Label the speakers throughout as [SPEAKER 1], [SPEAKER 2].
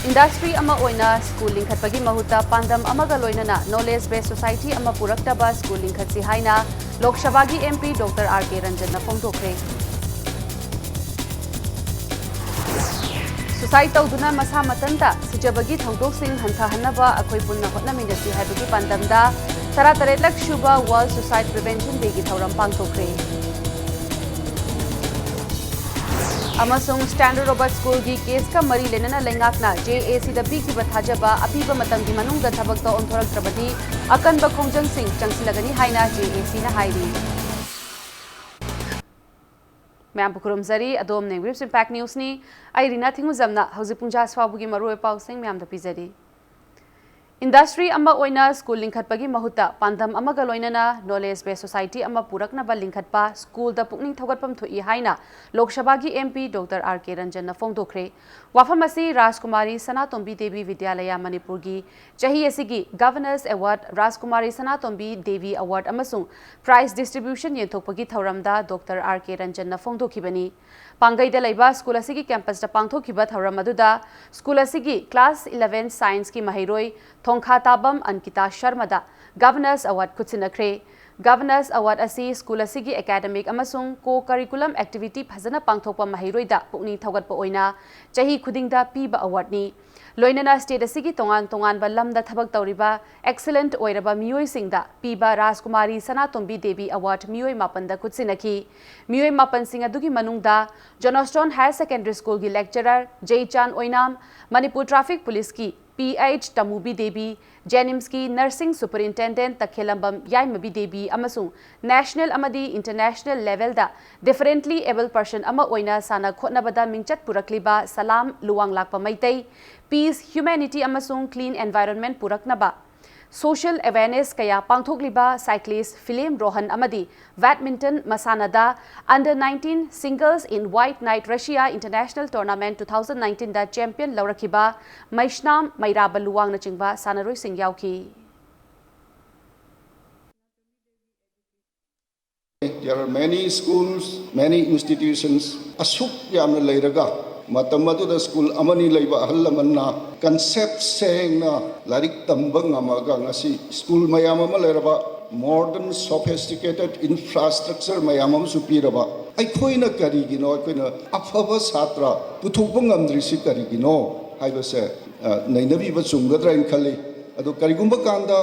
[SPEAKER 1] Industry ama oina school lingkhatpagi mahuta pandam amaga loinana knowledge based society ama puraktaba school lingkhatsi haina Lok Sabha gi MP Dr. R.K. Ranjan na phongthokre. Society tawduna masa matanta sijabagi thodok sing hanthahanaba akhoi punna hotnaminasi haibagi pandamda 38 lakh shuba World Suicide Prevention Day gi thauram pangthokre. Amasung Standard Robert School gi case ka mari lenana lengakna JAC da bi ki bathajaba apiba matam gi manung da thabak to onthorak trabadi akan ba khongjang sing changsilagani haina JAC na hairi Ma'am Pukurum Zari adom ne Grips Impact News ni ai rina thingu zamna hauji pungja swabu gi maru pau sing ma'am da pizari Industry ama oina school lingkhatpagi mahuta pandam amaga loinana knowledge based society ama purakna ba lingkhatpa school da pukning thogatpam thoi haina Lok Sabha gi MP Dr. R.K. Ranjan na phongdokre wafamasi Rajkumari Sanatombi Devi Vidyalaya Manipur gi chahi asigi Governors Award Rajkumari Sanatombi Devi Award amasung prize distribution yenthokpagi thauramda Dr. R.K. Ranjan na phongdokhibani Pangai da laiba school asigi campus da pangthokiba thauram aduda school asigi class 11 science ki mahiroi Thongkha Tabam Ankita Sharma da Governors Award kutsinakre Governors Award asi school asigi academic amasung co-curriculum activity phazana pangthokpa mahiroi da pukni thogatpa oina chahi khudingda piba award ni loinana state asigi tongan ba lamda thabak tawriba excellent oiraba miyoi singda piba Rajkumari Sanatombi Devi Award miyoi mapanda kutsinaki miyoi mapan sing adugi manungda Johnstone Higher Secondary School gi lecturer Jaychan Oinam Manipur Traffic Police ki PH Tamubi Devi Jenims ki Nursing Superintendent Takhelambam Yaimabi Devi amasung national amadi international level da differently able person ama oina sana khotnabada mingchat purakliba Salam Luwang Lakpa Maitai peace humanity amasung clean environment puraknaba social awareness kaya pangthokliba cyclist Philem Rohan amadi badminton masanada under 19 singles in White Knight Russia International Tournament 2019 da champion laurakiba Maishnam Mairaba Luwang na chingba sanaroi sing yauki
[SPEAKER 2] There are many schools, many institutions asuk yamna leiraga matamadu da school amani leiba ahalamanna concept saying na larik tambang amaga ngasi school mayam ama leiraba modern sophisticated infrastructure mayam am supiraba ai khoina karigino koina afaba satra puthupang amdrisi karigino haibase nainabi ba chunggadra in khali adu karigumba kanda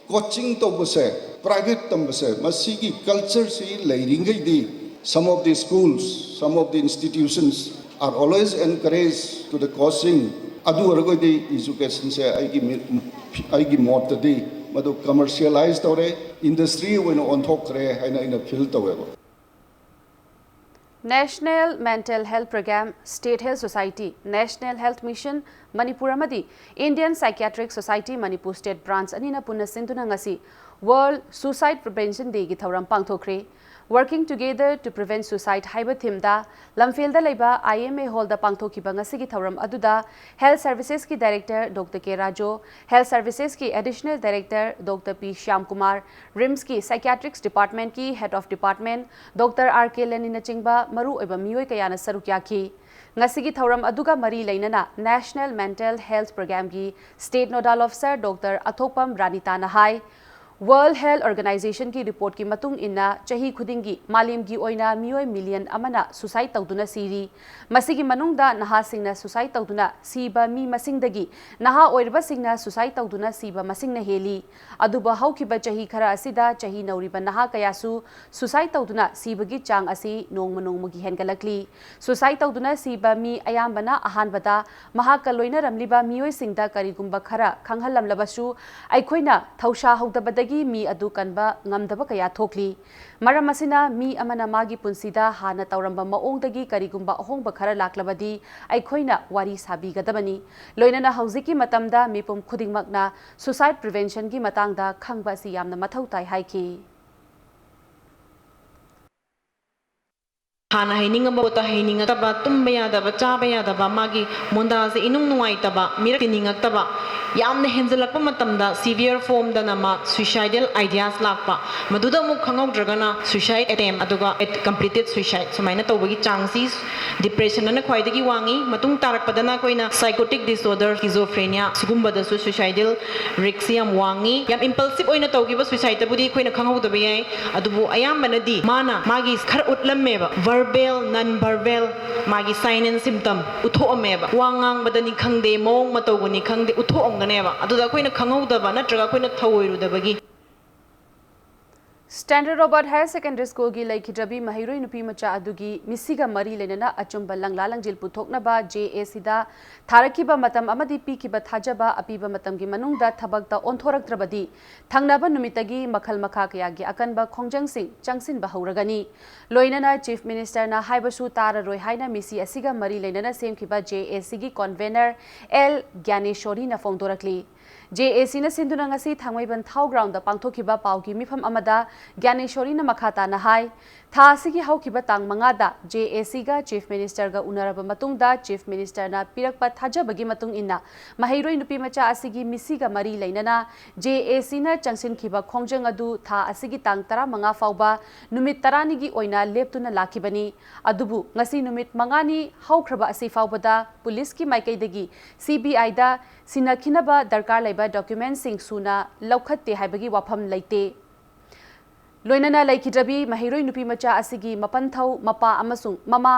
[SPEAKER 2] coaching to base private tambase masigi culture si leiringai di some of the schools some of the institutions are always encouraged to the coaching adu argoi education se aigi motadi madu commercialized tore industry when on thokre haina ina feel taweba
[SPEAKER 1] National Mental Health Program, State Health Society, National Health Mission, Manipur amadi Indian Psychiatric Society Manipur State Branch anina punna sinduna ngasi World Suicide Prevention Day gi thauram pangthokre Working together to prevent suicide haiba thimda lamfelda leiba IMA hall da pangthokiba ngasi gi thauram aduda Health Services ki Director Dr. K Rajo Health Services ki Additional Director Dr. P Shyam Kumar RIMS ki Psychiatrics Department ki Head of Department Dr. R.K. Lenina chingba maru oiba miyoi kayana sarukya ki ngasigi thauram aduga mari leinana National Mental Health Program ki State Nodal Officer Dr. Athopam Ranita Nahai World Health Organization ki report ki matung inna chahi khudingi malim gi oina miyoi million amana suicide tawduna siri masigi manungda naha singna suicide tawduna siba mi masingdagi naha oirba singna suicide tawduna siba masingna heli aduba haukiba chahi khara asida chahi nauriba naha kayasu suicide tawduna sibagi chang asi nongmanongmugi hengalakli suicide tawduna siba mi ayambana ahanbada mahaka loina ramliba miyoi singda karigumba khara khanghalam labasu aikhoina thausha haudabada mi adu kanba ngamdaba kaya thokli maram asina mi amana magi punsida hana tauramba maongdagi karigumba ahongba khara laklabadi aikhoina wari sabi gadabani loinana hauziki matamda mipum khudingmakna suicide prevention gi matangda khangba si yamna mathau tai haiki
[SPEAKER 3] Hana haininga bota haininga taba tumbaya daba chabaya daba magi monda se inung nuai taba mirak tininga taba yamne henzelakpa matamda severe form da nama suicidal ideas lakpa maduda muk khangau dragana suicide attempt aduga completed suicide sumaina tawbagi chances depression na khwaidagi wangi matung tarak padana koina psychotic disorder schizophrenia sugumba da suicidal risk yam wangi yam impulsive oina tawgiba suicide tabudi koina khangau dabe yai adubu ayambana di mana magi khar utlammeba verbal non-verbal magi sign and symptom uthoameba wangang badani khangde mong matawguni khangde uthoamganeba aduda koina khanghaudaba natraga koina thawoirudabagi
[SPEAKER 1] Standard Robert Higher Secondary School gi laikhidrabi mahiroi nupi macha adugi misiga mari lenana achumba langla langjil puthoknaba JAC da tharakhiba matam amadi pikiba thajaba apiba matam gi manungda thabakta onthoraktrabadi thangnaba numitagi makhal makha kaya gi akanba khongjang sing changsin ba hauragani loinana Chief Minister na haibasu tara roi haina misi asiga mari lenana semkhiba JAC gi convener L Gyaneshwari na phongdorakli JAC na sinduna ngasi thangmaiban thau ground da pangthokiba paugi mifam amada Gyaneshwari na makhata na hai tha asigi haukiba tang manga da JAC ga Chief Minister ga unaraba matungda Chief Minister na pirakpa thajabagi matung inna mahiroi nupi macha asigi misiga mari leinana JAC na changsin khiba khongjang adu tha asigi tang 15 fauba numit 10 gi oina leptuna lakibani adubu ngasi numit mangani haukraba asi faubada police ki maikaidagi CBI da sinakhinaba darkar laiba document sing suna laukhatte haibagi wafam laite loinana laikhidrabi mahiroi nupi macha asigi mapanthau mapa amasung mama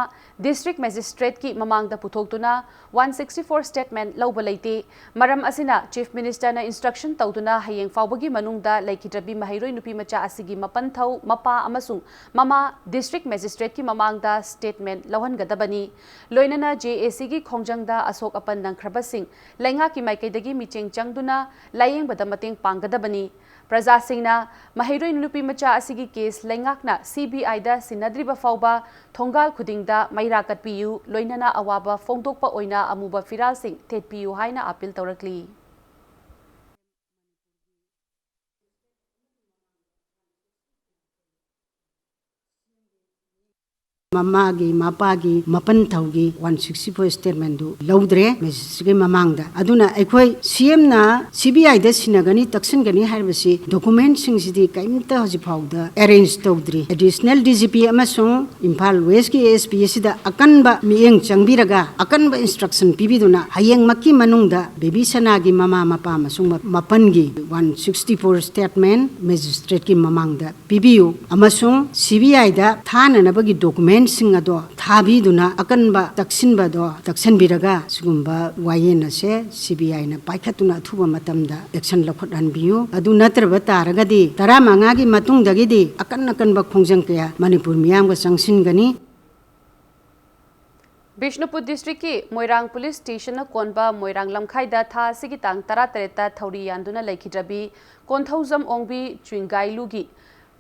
[SPEAKER 1] district magistrate ki mamang da puthoktuna 164 statement lauba laite maram asina chief minister na instruction tawduna hayeng fawbagi manungda laikhidrabi mahiroi nupi macha asigi mapanthau mapa amasung mama district magistrate ki mamang da statement lawan gadabani loinana JAC gi khongjangda asok apan nangkhraba sing lainga ki maikaidagi micheng changduna layeng bada mateng panggadabani Praja Singna mahiroi nupi macha asigi case laingakna CBI da sinadriba fauba thongal khudingda maira katpiyu loinana awaba phongdokpa oina amuba firal sing thetpiyu haina appeal tawrakli
[SPEAKER 4] Mamagi, mapagi, mapan thaugi 164 statement du laudre mesigi mamangda aduna ekhoi CM na CBI da sinagani taksin gani harbasi document sing sidi kaimta hoji phawda arrange tawdri additional DGP amasung Imphal West ki ASP sida akanba mieng changbiraga akanba instruction pibiduna hayeng makki manungda baby sanagi mama mapa amasung mapan gi 164 statement magistrate ki mamangda pibiu amasung CBI da thana nabagi document singado thabi duna akanba taksinba do taksanbiraga sugumba wayena se CBI na paikhatuna thuba matamda action lakhot anbiu adu natraba taragadi 15 gi matungdagidi akanba khongjang kaya Manipur miyam ga changsin gani
[SPEAKER 1] Bishnupur district ki Moirang police station na konba Moirang lamkhai da tha sigi tang 13 ta thauri yanduna laikhidrabi konthauzam ongbi chwingailu gi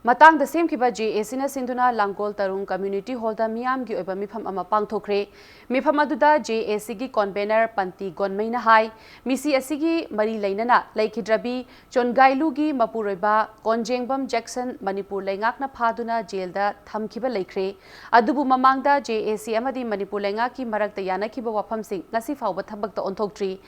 [SPEAKER 1] matang da semkhiba JAC na sinduna Langkol Tarung community hall da miyam gi oiba mifam ama pangthokre mifam aduda JAC gi convener Panti Gonmaina hai misi asigi mari leinana laikhidrabi chongailu gi mapuroiba Konjengbam Jackson Manipur laingak na phaduna jail da thamkhiba laikhre adubu mamangda JAC amadi Manipur laingak ki marakta yanakhiba wafam sing ngasi fawba thabak ta onthoktri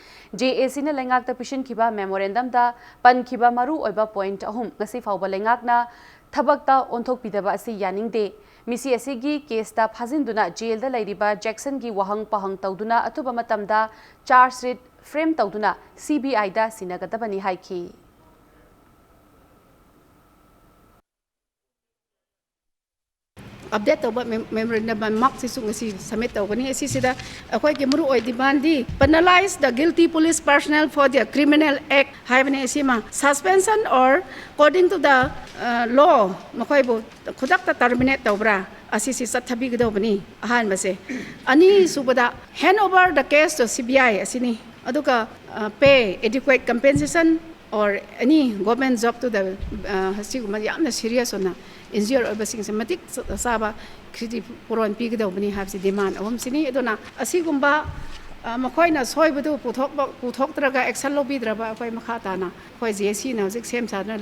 [SPEAKER 1] JAC na laingak ta pishin khiba memorandum da pankhiba maru oiba point ahum ngasi fawba laingak na Thabakta onthok pidaba asi yaningde misi asigi case ta phajinduna jail da lairiba Jackson gi wahang pahang tawduna athuba matamda charge sheet frame tawduna CBI da sinagadabani haiki
[SPEAKER 5] update tawba memorandum mock sisu ngasi submit tawgani asisida akhoi ge muru oi demandi penalize the guilty police personnel for their criminal act haibani asima suspension or according to the law makhoi bu khudak ta terminate tawbra asisi sathabi gdobani ahan base ani subada hand over the case to CBI asini aduka pay adequate compensation or any government job to the hasiguma yamna serious ona injure obasing sematic saba kriti puron pigdobani habsi demand awam sini adona asigumba makoina soibudu puthoktraga action lobidraba akoi makhatana koi JC na hojik sem sadna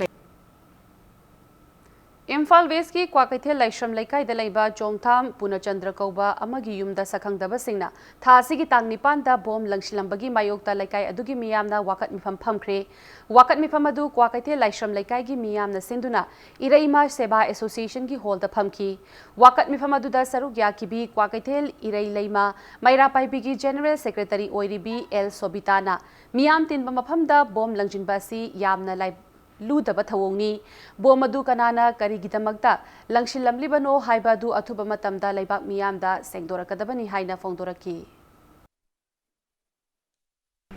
[SPEAKER 1] Imphal West ki Kwakaithel Laishram Laikai da laiba Chongtham Punachandra Kauba amagi yumda sakhangdaba singna tha asigi tang nipan da bom langshilambagi mayokta laikai adugi miyamna wakat mifam phamkhre wakat mifam adu Kwakaithel Laishram Laikai gi miyamna sinduna Iraima Seba Association gi hall da phamki wakat mifam adu da saruk yakibi Kwakaithel Irai Leima Maira Paibi gi General Secretary Oiribi L Sobitana miyam tinba mafam da bom langjinba si yamna lai Ludaba thawongni bomadu kanana karigidamakta langshillamlibano haibadu athuba matamda laibak miyamda sengdorakadabani haina fongdoraki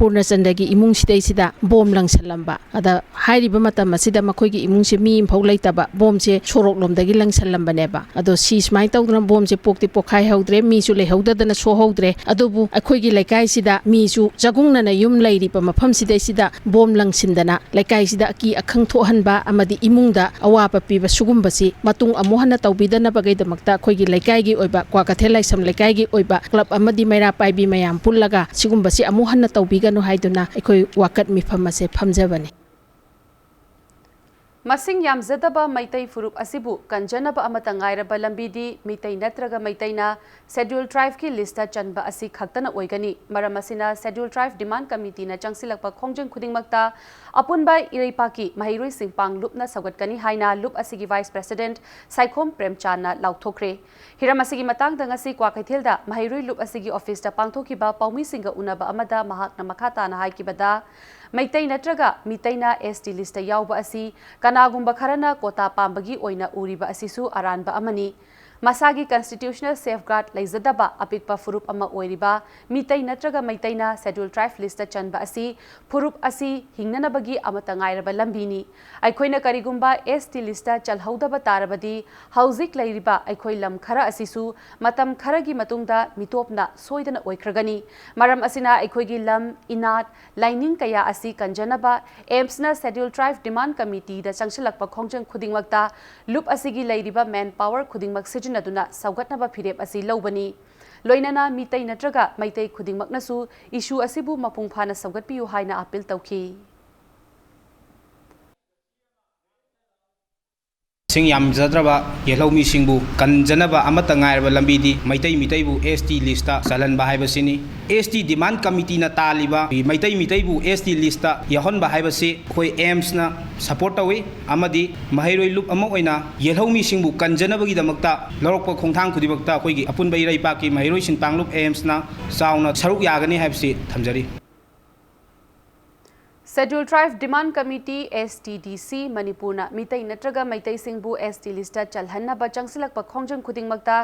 [SPEAKER 6] Purnachandagi imung sidaisida bom langsalamba ada hairiba matam asida makhoi imung se mi imphau leitaba bom se sorok lomdagi langsalamba neba ado si smai tawdna bom se pokti pokhai haudre mi su lehaudadana so haudre adubu akhoi gi laikai sida mi su jagungna na yum leiriba mafam sidaisida bom langsindana laikai sida ki akhang thohanba amadi imungda awapa piba sugumbasi matung amohana tawbidana bagaidamakta akhoi gi laikai gi oiba Kwakaithel Laishram laikai gi oiba club amadi maira paibi mayam pullaga sigumbasi amohana tawbiga no haiduna ekoi wakat mifam ase phamjabani
[SPEAKER 1] Masing yamzadaba maitai furup asibu kanjanaba amata ngairaba lambidi mitai natraga maitaina schedule tribe ki lista chanba asi khaktana oigani maramasina schedule tribe demand committee na changsilakpa khongjeng khudingmakta apunba ireipaki mahairoi singpang lupna sawatkani haina lup asigi vice president Saikhom Premchana lauthokre hiramasigi matang dangasi Kwakaithel da mahairoi lup asigi office da pangthokiba paumi singa unaba amada mahakna makhata na haikibada Maitai natraga mitaina ST lista yauba asi kanagumba kharana kota pambagi oina uriba asisu aranba amani Masagi constitutional safeguard laizadaba apikpa furup ama oiriba mitai natraga maitaina schedule tribe lista chanba asi furup asi hingnanabagi amata ngairaba lambini aikhoina karigumba ST lista chalhaudaba tarabadi hauzik lairiba aikhoi lam khara asisu matam kharagi matungda mitopna soidana oikragani maram asina aikhoigi lam inat lining kaya asi kanjanaba aims na schedule tribe demand committee da changsilakpa khongjang khudingmakta loop asigi lairiba manpower khudingmak aduna saugatnaba phirep asi lobani loinana mitai natraga maitai khudingmaknasu issue asibu mapung phana saugatpiu haina appeal tawki
[SPEAKER 7] Sing yamzadraba yelhomi singbu kanjanaba amata ngairba lambidi maitai mitaibu ST lista salanba haibasini ST demand committee na taliba maitai mitaibu ST lista yahonba haibasi khoi aims na support tawi amadi mahairoi loop ama oina yelhomi singbu kanjanabagi damakta lorokpa khongthang khudibakta khoigi apunba iraipaki mahairoi sinpang loop aims na sauna saruk yagani haibasi thamjari
[SPEAKER 1] Schedule Tribe Demand Committee STDC Manipurna mitai natraga maitai singbu ST lista chalhanna ba changsilakpa khongjang khudingmakta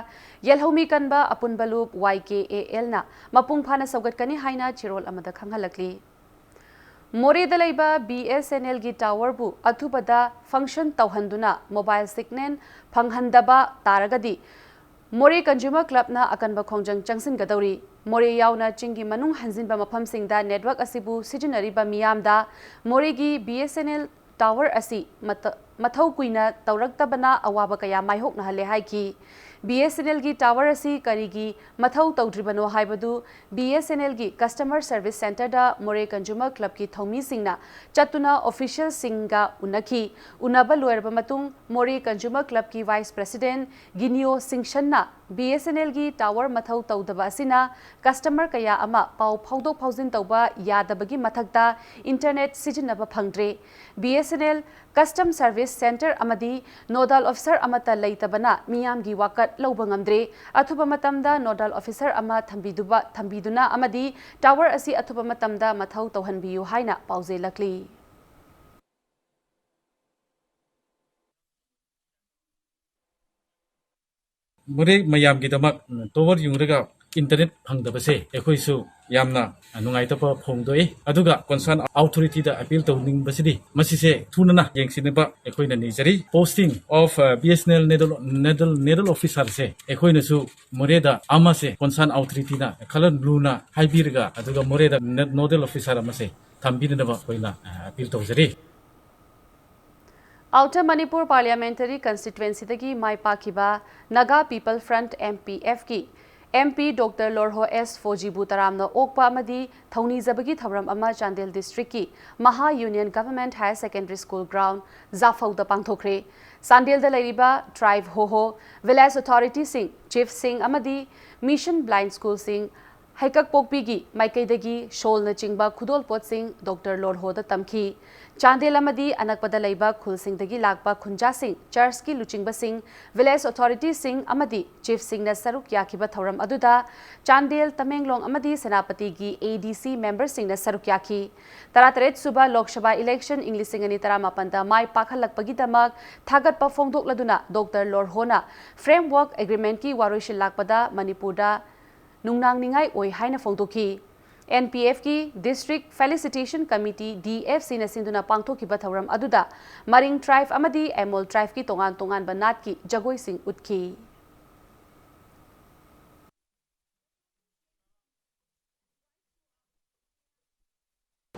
[SPEAKER 1] yelhomi kanba apunbalup YKAL na mapung phana saugatkani haina chirol amada khanghalakli More dalaiba BSNL gi tower bu athubada function tawhanduna mobile signal phanghandaba taragadi More Consumer Club na akanba khongjang changsin gadauri More yauna chingi manung hanjinba mafam singda network asibu sijinariba miyamda More gi BSNL tower asi mathau kuina tawraktabana awaba kaya maihok na hale haiki BSNL gi tower asi karigi mathau tawdribano haibadu BSNL gi customer service center da More Consumer Club ki thomi singna chatuna official singa unaki unaba loerba matung More Consumer Club ki vice president Ginio Singchanna BSNL gi tower mathau tawdaba asina customer kaya ama pau phaudok phaujin tawba yadabagi mathakta internet sijinaba phangdre BSNL custom service center amadi nodal officer amata leitabana miyam gi wakat lobangam athuba matamda nodal officer ama thambiduna amadi tower asi athuba matamda mathau tawhanbiyu haina pauze lakli
[SPEAKER 8] More mayam gi damak tower yungraga internet phangdabase ekhoisu yamna nungaitaba phongdoi aduga concern authority da appeal tawning basidi masise thunana yengsineba ekhoina nijari posting of BSNL nedal officer se ekhoina su moreda amase concern authority na khalan luna haibirga aduga moreda nodal officer amase thambinaba koina appeal tawjari
[SPEAKER 1] Outer Manipur Parliamentary Constituency dagi Mai Pakiba Naga People Front MPF ki MP Dr. Lorho S. Fojibu Taramna Okpa Amadi Thoni Zabagi Tharam Ama Chandel District ki Maha Union Government Higher Secondary School Ground Zafau da Pangthokre Sandel da Lairiba Tribe Hoho Village Authority Sing Chief Sing Amadi Mission Blind School Sing Haikak Pokpigi Maikaidagi Shol na Chingba Khudol Pot Sing Dr. Lorho da Tamki Chandel Amadi Anakpada Laiba Khul Sing Dagi Lakba Khunja Sing Church ki Luchingba Sing Village Authority Sing Amadi Chief Sing na Saruk Yakiba Thoram Aduda Chandel Tamenglong Amadi Senapati gi ADC member Sing na Saruk Yaki Taratret Suba Lok Sabha election English Singani Taramapanda Mai Pakhalakpagi Damak Thagat pa Phongdok Laduna Dr. Lorho na Framework Agreement ki Waroishil Lakpada Manipurda Nungnang Ningai Oi Haina Phongdoki NPF ki District Felicitation Committee DFC na sinduna pangthoki batharam aduda Maring Tribe amadi Emol Tribe ki tongan banat ki jagoi sing utki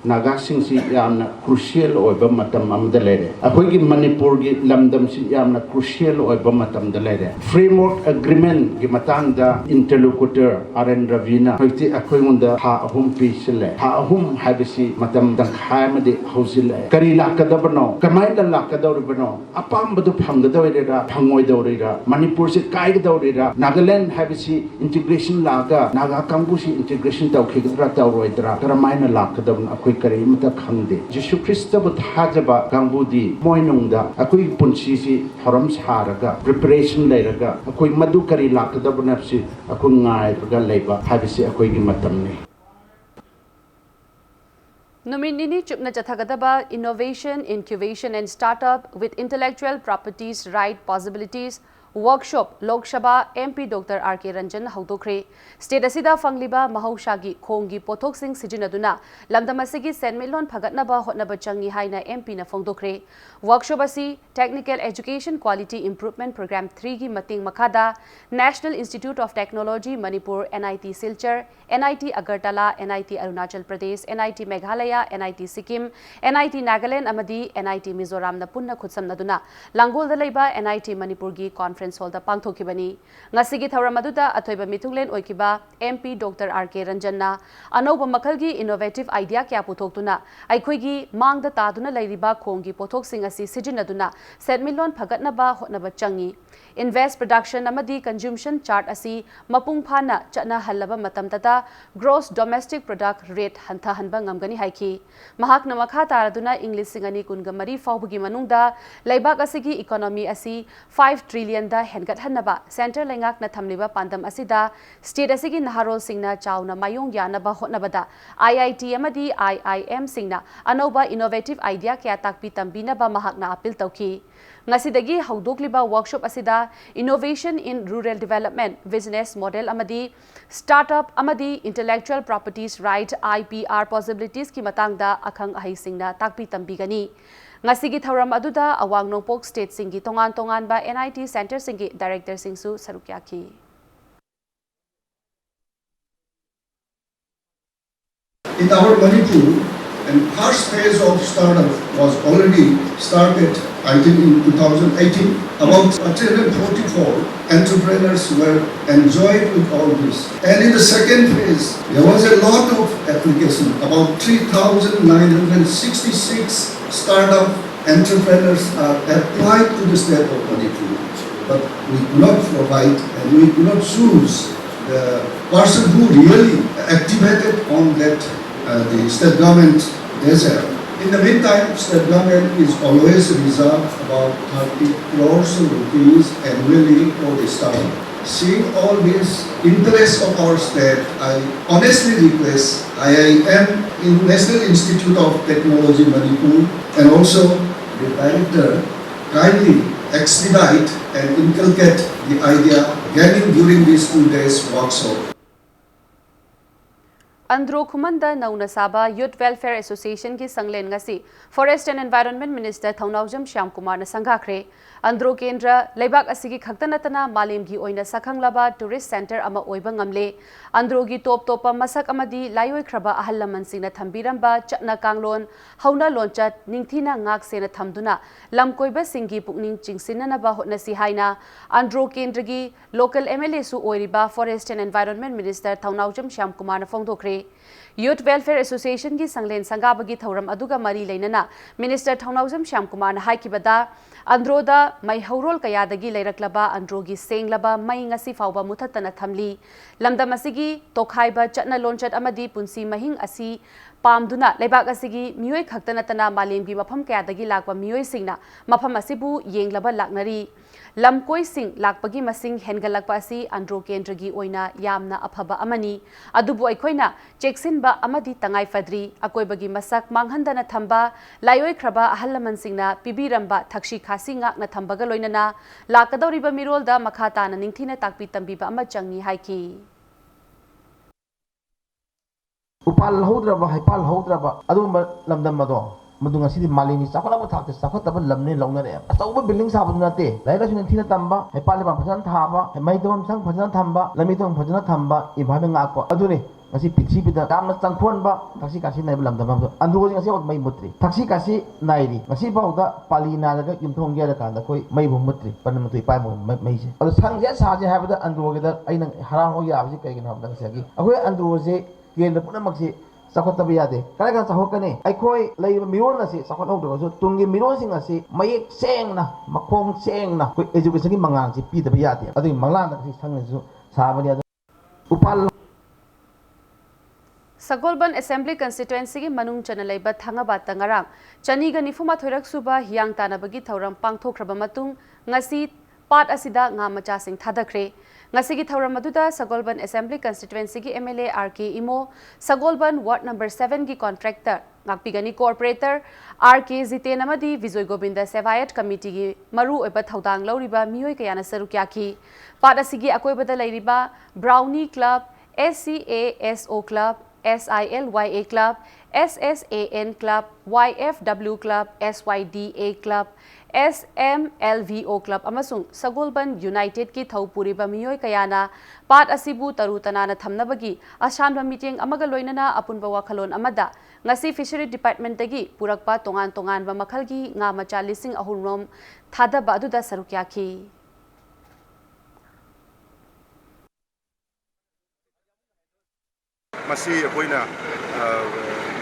[SPEAKER 9] Nagasing si yamna crucial oiba matam amdalere. Ako'y Manipur gi lamdam si yamna crucial oiba matam dalere. Framework agreement gi matanda interlocutor Aren Ravina. Hoyti ako'y munda ha ahum pisile. Ha ahum habisi matam dang hamadi hausile. Karila kadabano. Kamay lala kadawribano. Apam badu panggadawrira. Pangoy dawrira. Manipur si kay dawrira. Nagaland habisi integration laga. Nagakambu si integration daw kigdra dawroidra. Karamay na lakadawna ako'y kari mata khangde Jesu Christa bu thajaba gangbudi moinungda akoi punsi si haram saraga preparation leiraga akoi madu kari lakda bunapsi akoi ngai raga leiba habisi akoi gi matamne
[SPEAKER 1] Numinini chupna chathagadaba innovation incubation and startup with intellectual properties right possibilities workshop Lok Sabha MP Dr. R.K. Ranjan Haudokre State Asida Fangliba Mahaushagi Kongi Pothok Sing Sijinaduna Lamdamasigi Senmilon Phagatnaba Hotnaba Changi Haina MP na Phongdokre Workshop asi Technical Education Quality Improvement Program 3 gi Mating Makada National Institute of Technology Manipur NIT Silchar NIT Agartala NIT Arunachal Pradesh NIT Meghalaya NIT Sikkim NIT Nagaland amadi NIT Mizoram na punna khutsamnaduna Langol da leiba NIT Manipur gi Conference Hall da pangthokibani ngasigi thawram aduda athoiba mitunglen oikiba MP Dr. R.K. Ranjanna anoba makalgi innovative idea kya puthokduna aikhoigi mangda taduna leiriba khongi pothok sing asi sijinaduna setmilon phagatnaba hotnaba changi invest production amadi consumption chart asi mapung phana chana halaba matamtata gross domestic product rate hantha hanba ngamgani haiki mahakna makha taraduna English singani kungamari fawbugi manungda leibak asigi economy asi 5 trillion da hengat hanaba center lengak na thamliba pandam asida state asigi naharol singna chauna mayong yanaba hotnabada IIT amadi IIM singna anoba innovative idea kya takpi tambina ba mahakna appeal tawki ngasidagi haudokliba workshop asida innovation in rural development business model amadi startup amadi intellectual properties right IPR possibilities ki matangda akhang ahi singna takpi tambigani ngasigi thawram aduda awang nongpok state singi tongan ba NIT center singi director singsu sarukyaki
[SPEAKER 2] In our Manipur, and first phase of startup was already started, I think in 2018. About 344 entrepreneurs were enjoyed with all this. And in the second phase, there was a lot of application. About 3,966 startup entrepreneurs are applied to the state of Manipur. But we could not provide and we could not choose the person who really activated on that the state government desire. In the meantime, state government is always reserved about 30 crores rupees annually for the startup. Seeing all this interest of our state, I honestly request IIM in National Institute of Technology Manipur and also the director kindly expedite and inculcate the idea gaining during these 2 days workshop.
[SPEAKER 1] Andro Khumanda Nauna Saba Youth Welfare Association ki Sanglen ngasi Forest and Environment Minister Thaunaujam Shyam Kumar na sanghakre Andro Kendra Leibak asigi khaktanatana malim gi oina sakhanglaba tourist center ama oiba ngamle Andro gi top topa masak amadi layoi khraba ahal laman singna thambiramba chatna kanglon hauna lonchat ningthina ngak sena thamduna lamkoiba singi pukning chingsinna ba hotnasi haina Andro Kendra gi local MLA su oiriba Forest and Environment Minister Thaunaujam Shyam Kumar na phongdokre Youth Welfare Association ki Sanglen Sangabagi Thauram aduga mari leinana Minister Thaunaujam Shyam Kumar na haikibada Androda mai haurol kayadagi leiraklaba Androgi senglaba mai ngasi fawba muthatana thamli lamdam asigi tokhaiba chatna lonchat amadi punsi mahing asi pamduna leibak asigi mioi khaktanatana malemgi mafam kayadagi lakwa mioi singna mafam asibu yenglaba laknari lamkoi sing lakpagi masing hengalakpa asi Andro Kendragi oina yamna aphaba amani adubu aikoina cheksinba amadi tangai fadri akoibagi masak manghandana thamba layoi khraba ahallaman singna pibiramba thakshi khasi ngakna thambaga loinana lakadoriba mirolda makhata na ningthina takpi tambiba ama changi haiki
[SPEAKER 10] upal hodraba haipal hodraba adumba lamdam mado madunga sidi malini sakala thakte sakata lamne launare atauba building sabun nate laira sunan thina tamba haipal ba phajan thaba mai dom sang phajan thamba lami dom phajan thamba ibhabe ngako adune ngasi pitsi pida damna changphon ba taksi kasi nai lamdam ba andro ngasi ot mai mutri taksi kasi nairi ngasi bauda pali na daga yumthong gera kanda koi mai bu mutri pan mutri pai mo mai se ado sangje saje habada andro ge da aina haram ho ya abji kai gina habda sagi akoi andro je केंद्र पुनमक्सी चाखोतब यादे काय का चाखोकने अखोय लेब मिरोन असी चाखोत होदो तुंगी मिरोन सिंग असी मयेक सेंगना मखोंग सेंगना कोई education की मंगांग से पीदब यादे अदि मंगलान दि संगसु साबनि अद उपाल
[SPEAKER 1] Sagolban Assembly Constituency ki manung chana leiba thangaba tangarang chaniga nifuma thoirak suba hiang tanabagi thauram pangthokraba matung ngasi pat asida nga macha sing thadakre ngasigi thauram aduda Sagolban Assembly Constituency ki MLA RK Imo Sagolban Ward number 7 ki contractor ngakpigani corporator RK Ziten amadi Vijoy Govinda Sevayat committee ki maru oiba thaudang lauriba mioi kayana sarukya ki pat asigi akoibada leiriba Brownie Club SCASO Club SILYA Club, SSAN Club, YFW Club, SYDA Club, SMLVO Club, amasung Sagolban United ki Thaupuriba Miyoy Kayana, Pat Asibu Tarutanana Thamnabagi, Ashanba meeting amaga loinana apunba wakalon amada, ngasi Fishery Department dagi, Purakpa Tongan ba makalgi nga macha lising ahurnom, Thada Baduda Sarukyaki.
[SPEAKER 11] Masi apoina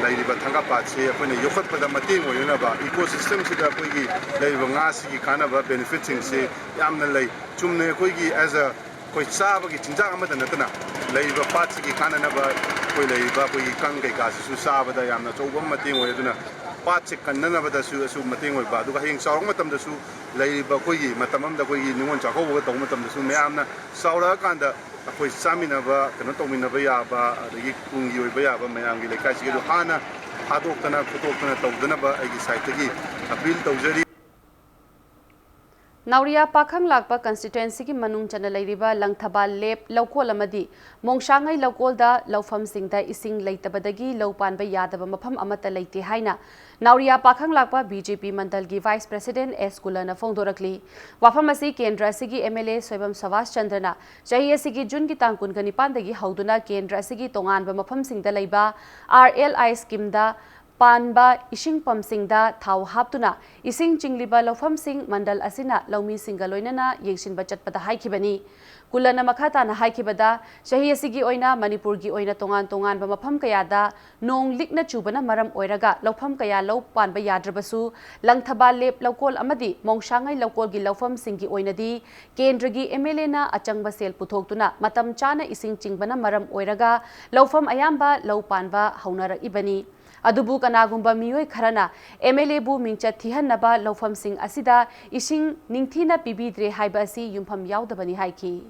[SPEAKER 11] lairiba thanga patse apoina yokhat pada mating oina ba ecosystem sida apoigi lairiba nga sigi khana ba benefiting se yamna lai chumne koigi as a koi saba gi chinjang amada natana lairiba patse gi khana na ba koi lairiba koigi kang kai ka su saba da yamna chobam mating oiduna patse kannana ba da su mating oi ba du heng saurang matam da su lairiba koigi matamam da koigi ningon chakho ba da matam da su meamna saura kanda अखोई चामिनबा कनो तौमिनबा याबा अदगी कुंगी ओइबा याबा मयांगी लेखाइसिगे दो हाना हादोक्तना खुतोक्तना तौदनबा आइगी साइटगी appeal तौजरी
[SPEAKER 1] Nauria Pakhang Lakpa constituency ki manung chana leiriba langthaba lep laukol amadi mongshangai laukol da laufam singda ising leitabadagi laupan ba yadaba mafam amata leite haina Nauria Pakhang Lakpa BJP mandal gi Vice President S Kulana phongdorakli wafam asi kendra sigi MLA Soibam Savas Chandrana chahi asigi Jun ki tangkun gani pandagi hauduna kendra sigi tongan ba mafam singda leiba RLI scheme da Panba Ishing Pam Singda Thau Haptuna Ising Chingliba Lofam Sing Mandal Asina Laumi Singaloinana Yekshin Bachat Pada Haikibani Kulana Makata na Haikibada Shahi Asigi Oina Manipur gi Oina Tongan Tongan ba Mafam Kayada Nong Likna Chubana Maram Oiraga Lofam Kaya Lo Pan ba Yadrabasu Langthaba Lep Laukol Amadi Mongshangai Laukol gi Lofam Singi Oinadi Kendragi MLA na Achangba Sel Puthokuna Matam Chana Ising Chingbana Maram Oiraga Lofam Ayamba Lo Pan ba Haunara Ibani Adubu kanagumba miyoi kharana MLA bu mingcha thihanaba laufam sing asida ising ningthina pibidre haiba asi yumpham yaudabani haiki.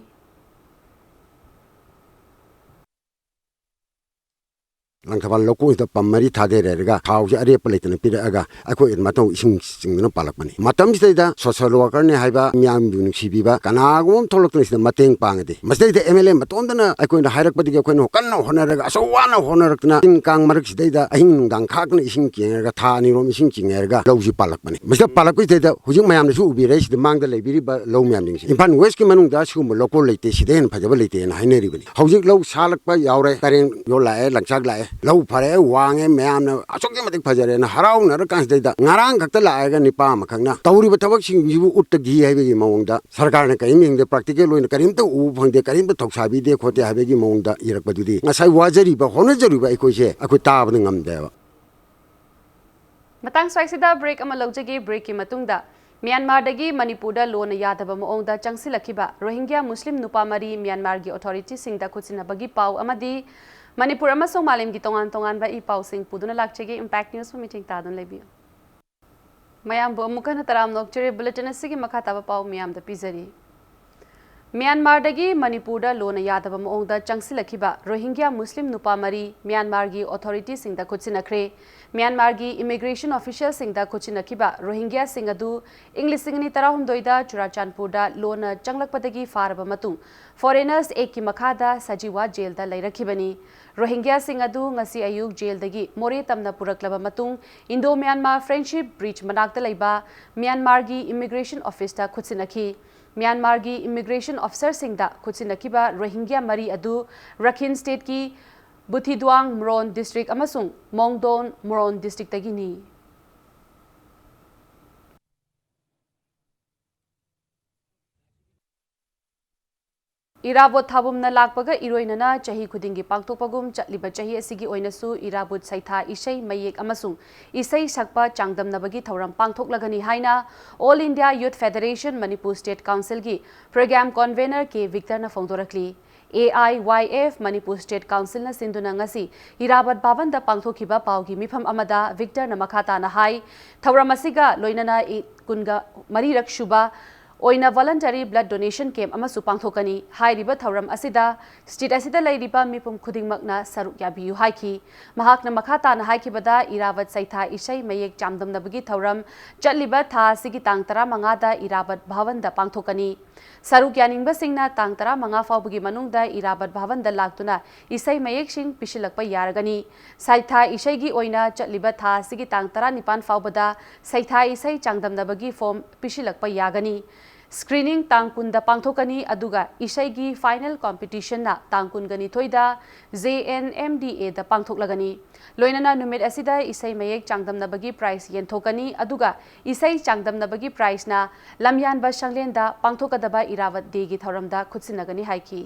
[SPEAKER 12] ꯂꯪꯊꯕꯥꯜ ꯂꯧꯀꯣꯏꯗ ꯄꯝ ꯃꯔꯤ ꯊꯥꯗꯩꯔꯒ ꯊꯥꯎꯁꯦ ꯑꯔꯦꯞꯄ ꯂꯩꯇꯅ ꯄꯤꯔꯛꯑꯒ ꯑꯩꯈꯣꯏ ꯃꯇꯧ ꯏꯁꯤꯡ ꯆꯤꯡꯗꯨꯅ ꯄꯥꯜꯂꯛꯄꯅꯤ ꯃꯇꯝꯁꯤꯗꯩꯗ social ꯋꯥꯔꯀꯔꯅꯤ ꯍꯥꯏꯕ ꯃꯤꯌꯥꯝꯕꯨ ꯅꯨꯡꯁꯤꯕꯤꯕ ꯀꯅꯥꯒꯨꯝꯕ ꯑꯃ ꯊꯣꯛꯂꯛꯇꯨꯅ ꯁꯤꯗ ꯃꯇꯦꯡ ꯄꯥꯡꯉꯗꯤ ꯃꯁꯤꯗꯩꯗ MLA ꯃꯇꯣꯟꯗꯅ ꯑꯩꯈꯣꯏꯅ ꯍꯥꯏꯔꯛꯄꯗꯒꯤ ꯑꯩꯈꯣꯏꯅ ꯀꯟꯅ ꯍꯣꯠꯅꯔꯒ ꯑꯆꯧ ꯋꯥꯅ ꯍꯣꯠꯅꯔꯛꯇꯨꯅ ꯇꯤꯟ ꯀꯥꯡ ꯃꯔꯛꯁꯤꯗꯩꯗ ꯑꯍꯤꯡ ꯅꯨꯡꯗꯥꯡ ꯈꯥꯛꯇꯅ ꯏꯁꯤꯡ ꯆꯤꯡꯉꯔꯒ ꯊꯥ ꯑꯅꯤꯔꯣꯝ ꯏꯁꯤꯡ ꯆꯤꯡꯉꯔꯒ ꯂꯧꯁꯤ ꯄꯥꯜꯂꯛꯄꯅꯤ ꯃꯁꯤꯗ ꯄꯥꯜꯂꯛꯄꯁꯤꯗꯩꯗ ꯍꯧꯖꯤꯛ ꯃꯌꯥꯝꯅꯁꯨ ꯎꯕꯤꯔꯦ ꯁꯤꯗ ꯃꯥꯡꯗ ꯂꯩꯕꯤꯔꯤꯕ ꯂꯧ ꯃꯌꯥꯝꯁꯤꯡꯁꯦ ꯏꯝꯐꯥꯜ ꯋꯦꯁꯀꯤ ꯃꯅꯨꯡꯗ ꯁꯤꯒꯨꯝꯕ ꯂꯧꯀꯣꯜ ꯂꯩꯇꯦ ꯁꯤꯗ ꯍꯦꯟꯅ ꯐꯖꯕ ꯂꯩꯇꯦꯅ ꯍꯥꯏꯅꯔꯤꯕꯅꯤ ꯍꯧꯖꯤꯛ ꯂꯧ ꯁꯥꯠꯂꯛꯄ ꯌꯥꯎꯔꯦ ꯇꯔꯦꯡ ꯌꯣ ꯂꯥꯛꯑꯦ ꯂꯪꯆꯥꯛ ꯂꯥꯛꯑꯦ ꯂꯧ ꯐꯔꯦ ꯋꯥꯡꯉꯦ ꯃꯌꯥꯝꯅ ꯑꯁꯨꯛꯀꯤ ꯃꯇꯤꯛ ꯐꯖꯔꯦꯅ ꯍꯔꯥꯎꯅꯔꯀꯥꯟꯁꯤꯗꯩꯗ ꯉꯔꯥꯡ ꯈꯛꯇ ꯂꯥꯛꯑꯒ ꯅꯤꯄꯥ ꯑꯃꯈꯛꯅ ꯇꯧꯔꯤꯕ ꯊꯕꯛꯁꯤꯡꯁꯤꯕꯨ ꯎꯠꯇꯒꯤ ꯍꯥꯏꯕꯒꯤ ꯃꯑꯣꯡꯗ ꯁꯔꯀꯥꯔꯅ ꯀꯔꯤꯝꯇ ꯄ꯭ꯔꯥꯛꯇꯤꯀꯦꯜ ꯑꯣꯏꯅ ꯀꯔꯤꯝꯇ ꯎꯕ ꯐꯪꯗꯦ ꯀꯔꯤꯝꯇ ꯊꯧꯁꯥꯕꯤꯗꯦ ꯈꯣꯠꯇꯦ ꯍꯥꯏꯕꯒꯤ ꯃꯑꯣꯡꯗ ꯏꯔꯛꯄꯗꯨꯗꯤ ꯉꯁꯥꯏ ꯋꯥꯖꯔꯤꯕ ꯍꯣꯠꯅꯖꯔꯤꯕ ꯑꯩꯈꯣꯏꯁꯦ ꯑꯩꯈꯣꯏ ꯇꯥꯕꯗ ꯉꯝꯗꯦꯕ
[SPEAKER 1] ꯃꯇꯥꯡ ꯁ꯭ꯋꯥꯏꯁꯤꯗ ꯕ꯭ꯔꯦꯛ ꯑꯃ ꯂꯧꯖꯒꯦ ꯕ꯭ꯔꯦꯛꯀꯤ ꯃꯇꯨꯡꯗ ꯃ꯭ꯌꯥꯟꯃꯥꯔꯗꯒꯤ ꯃꯅꯤꯄꯨꯔꯗ ꯂꯣꯟꯅ ꯌꯥꯗꯕ ꯃꯑꯣꯡꯗ ꯆꯪꯁꯤꯜꯂꯛꯈꯤꯕ ꯔꯣꯍꯤꯡꯒ꯭ꯌꯥ ꯃꯨꯁꯂꯤꯝ ꯅꯨꯄꯥ ꯃꯔꯤ ꯃ꯭ꯌꯥꯟꯃꯥꯔꯒꯤ ꯑꯣꯊꯣꯔꯤꯇꯤꯁꯤꯡꯗ ꯈꯨꯠꯁꯤꯟꯅꯕꯒꯤ ꯄꯥꯎ ꯑꯃꯗꯤ ꯃꯅꯤꯄꯨꯔ ꯑꯃꯁꯨꯡ ꯃꯥꯂꯦꯝꯒꯤ ꯇꯣꯉꯥꯟ ꯇꯣꯉꯥꯟꯕ ꯏ ꯄꯥꯎꯁꯤꯡ ꯄꯨꯗꯨꯅ ꯂꯥꯛꯆꯒꯦ ꯏꯝꯄꯦꯛ ꯅ꯭ꯌꯨꯁ ꯃꯤꯇꯤꯡ ꯇꯥꯗꯨꯅ ꯂꯩꯕꯤꯌꯨ ꯃꯌꯥꯝꯕꯨ ꯑꯃꯨꯛ ꯍꯟꯅ ꯇꯔꯥꯝ ꯅꯣꯛꯆꯔꯤ ꯕꯨꯂꯦꯇꯤꯟ ꯑꯁꯤꯒꯤ ꯃꯈꯥ ꯇꯥꯕ ꯄꯥꯎ ꯃꯌꯥꯝꯗ ꯄꯤꯖꯔꯤ ꯃ꯭ꯌꯥꯟꯃꯥꯔꯗꯒꯤ ꯃꯅꯤꯄꯨꯔꯗ ꯂꯣꯟꯅ ꯌꯥꯗꯕ ꯃꯑꯣꯡꯗ ꯆꯪꯁꯤꯜꯂꯛꯈꯤꯕ ꯔꯣꯍꯤꯡꯒ꯭ꯌꯥ ꯃꯨꯁꯂꯤꯝ ꯅꯨꯄꯥ ꯃꯔꯤ ꯃ꯭ꯌꯥꯟꯃꯥꯔꯒꯤ ꯑꯣꯊꯣꯔꯤꯇꯤꯁꯤꯡꯗ ꯈꯨꯠꯁꯤꯟꯅꯈ꯭ꯔꯦ ꯃ꯭ꯌꯥꯟꯃꯥꯔꯒꯤ ꯏꯃꯤꯒ꯭ꯔꯦꯁꯟ ꯑꯣꯐꯤꯁꯤꯌꯦꯜꯁꯤꯡꯗ ꯈꯨꯠꯁꯤꯟꯅꯈꯤꯕ ꯔꯣꯍꯤꯡꯒ꯭ꯌꯥꯁꯤꯡ ꯑꯗꯨ ꯏꯪ 2019ꯗ ꯆꯨꯔꯥꯆꯥꯟꯄꯨꯔꯗ ꯂꯣꯟꯅ ꯆꯪꯂꯛꯄꯗꯒꯤ ꯐꯥꯔꯕ ꯃꯇꯨꯡ ꯐꯣꯔꯦꯅꯔꯁ ꯑꯦꯛꯀꯤ ꯃꯈꯥꯗ ꯁꯖꯤꯋꯥ ꯖꯦꯜꯗ ꯂꯩꯔꯛꯈꯤꯕꯅꯤ ꯔꯣꯍꯤꯡꯒ꯭ꯌꯥꯁꯤꯡ ꯑꯗꯨ ꯉꯁꯤ ꯑꯌꯨꯛ ꯖꯦꯜꯗꯒꯤ ꯃꯣꯔꯦ ꯇꯝꯅ ꯄꯨꯔꯛꯂꯕ ꯃꯇꯨꯡ ꯏꯟꯗꯣ ꯃ꯭ꯌꯥꯟꯃꯥꯔ ꯐ꯭ꯔꯦꯟꯗꯁꯤꯞ ꯕ꯭ꯔꯤꯖ ꯃꯅꯥꯛꯇ ꯂꯩꯕ ꯃ꯭ꯌꯥꯟꯃꯥꯔꯒꯤ ꯏꯃꯤꯒ꯭ꯔꯦꯁꯟ ꯑꯣꯐꯤꯁꯇ ꯈꯨꯠꯁꯤꯟꯅꯈꯤ ꯃ꯭ꯌꯥꯟꯃꯥꯔꯒꯤ ꯏꯃꯤꯒ꯭रेशन ऑफिसरसिंगदा खुचिनकिबा रोहिंग्या मरी अदु रखिन स्टेट की बुथिद्वांग मोरन डिस्ट्रिक्ट अमसुंग मोंगदोन मोरन डिस्ट्रिक्ट तगिनी इराबोत थाबुमना लाकपगा इरोइनना चही खुदिंगी पांगथोकपगुम चटलिबा चही असिगी ओइनसु इराबोत सैथा इसै मयेक अमसुंग इसै सकपा चांगदमनबगी थौरम पांगथोकलगनी हाइना all India youth federation Manipur state council की प्रोग्राम कन्वेनर के विक्टरना फोंदोरकली AIYF मणिपुर स्टेट काउंसिल न सिंधुना ngasi इराबत बाबन दा पांगथोखिबा पावगी मिफम अमदा विक्टर न मखाताना हाई थौरम असिगा लोइनना कुनगा मरीरक शुबा ओइना वॉलंटरी ब्लड डोनेशन कैंप अमसु पांगथोकनी हाइरिबा थौरम असिदा स्टेट असिदा लैरिबा मिपुम खुदिंगमकना सरुक याबियु हाइखी महाकना मखाताना हाइखिबदा इरावत सैथा इसै मयेक चामदमनबगी थौरम चटलिबा था सिगी तांग 15 दा इरावत भवन दा पांगथोकनी सरुक यानिंगबसिंगना तांग 15 फावबगी मनुंगदा इरावत भवन दा लाक्तुना इसै मयेक सिंग पिशिलकपा यारगनी सैथा इसैगी ओइना चटलिबा था सिगी तांग 19 फावबदा सैथा इसै चांगदमनबगी फॉर्म पिशिलकपा यागनी स्क्रीनिंग तांगकुंदा पांगथोकनी अदुगा इसैगी फाइनल कॉम्पिटिशन ना तांगकुनगनी थोइदा JNMDA दा पांगथोकलगनी लोइनना नुमित असिदा इसै मयेक चांगदमनबगी प्राइस येंथोकनी अदुगा इसै चांगदमनबगी प्राइस ना लमयानबा संगलेंदा पांगथोकदबा इरावत देगी थौरमदा खुदसिनगनी हाइकी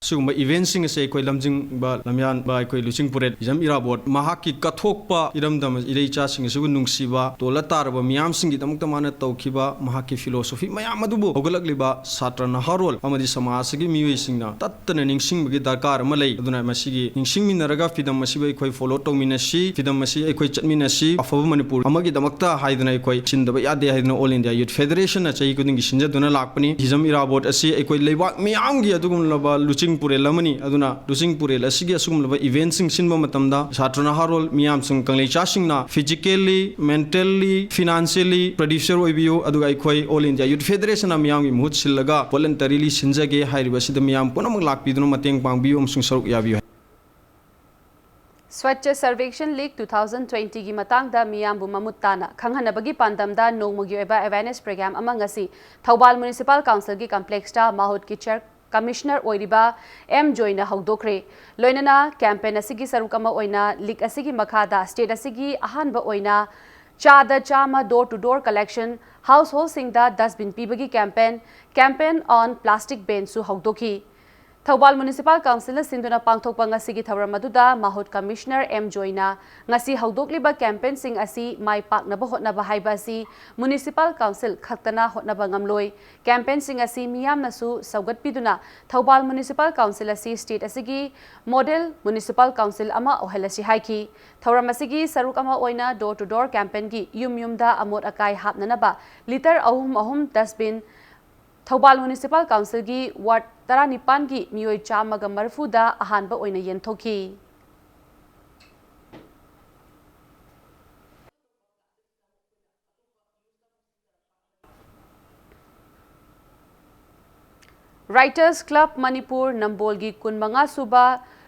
[SPEAKER 13] सिगुम्बा इवेंट्सिंग से अखोई लमजिंगबा लमयान बा अखोई लुचिंगपुरे जम इराबोट महाकी कथोकपा इरमदम इरेचा सिंग सुगु नुंगसिबा तोला तारबा मियामसिंग गिदमक तमाना तौखिबा महाकी फिलोसफी मयाम अदुबो होगलकलिबा छात्र नहारोल अमदि समाजगी मियोइसिंगना तत्तन निंगसिंगबगी दरकार अमा लै अदुना मसिगी निंगसिंगमिनरगा फिदम मसिबा अखोई फॉलो तौमिनसि फिदम मसि अखोई चटमिनसि अफब मणिपुर अमगी दमकता हाइदना अखोई सिंदबा यादे हाइदना ऑल इंडिया यूथ फेडरेशन ना चही कुदिंगी सिंजदुना लाकपनी हिजम इराबोट असि अखोई लेबाक मियामगी अदुगुमलबा लुचिंग पुरेल अमनी अदुना लुचिंग पुरेल असिगी असुगुमलबा इवेंट्सिंग सिनबा मतमदा छात्र नहारोल मियामसिंग कंगलेचासिंगना फिजिकली मेंटली फिनांशियली प्रोड्यूसर ओइबियो अदुगा अखोई ऑल इंडिया यूथ फेडरेशन मियामगी मुहुत सिलगा वॉलंटरीली सिंजगे हाइरिबसिदा मियाम पुनमक लाकपिदुना मतेंग पांगबियो अमसुंग सरुक याबियो
[SPEAKER 1] स्वच्छ सर्वेक्षण लीग 2020 की मतंगदा मियामबु ममुत्ताना खंगहनबगी पांदमदा नोंगमुगी ओइबा अवेयरनेस प्रोग्राम अमंगसी थौबाल म्युनिसिपल काउंसिल की कॉम्प्लेक्सटा माहुत की चेयर कमिश्नर ओइरिबा एम जोइना हौदोखरे लोइनना कैंपेन असिगी सरुकमा ओइना लीग असिगी मखादा स्टेट असिगी अहानबा ओइना चादा चामा door to door collection household सिंगदा डस्टबिन पीबगी कैंपेन ऑन प्लास्टिक बैन सु हौदोखी थौबाल म्युनिसिपल काउंसिल सिंधुना पांगथोकपा ngasiगी थौरम अदुदा माहुत कमिश्नर एम जोइना ngasi हौदोकलिबा कैंपेन सिंग असि माइ पाकनबा होटनबा हाइबा असि म्युनिसिपल काउंसिल खक्तना होटनबा ngamloi कैंपेन सिंग असि मियामनसु सौगतपिदुना थौबाल म्युनिसिपल काउंसिल असि स्टेट असिगी मॉडल म्युनिसिपल काउंसिल अमा ओहलसि हाइकी थौरम असिगी सरुक अमा ओइना डोर टू डोर कैंपेन की युम युमदा अमोट अकाई हापननबा लीटर अहुम अहुम डस्टबिन थौबाल म्युनिसिपल काउंसिल की वार्ड 19 की मियोय चामगा मरफुदा अहानबा ओइना येंथोखी राइटर्स क्लब मणिपुर नंबोलगी कुनमंगा सुबा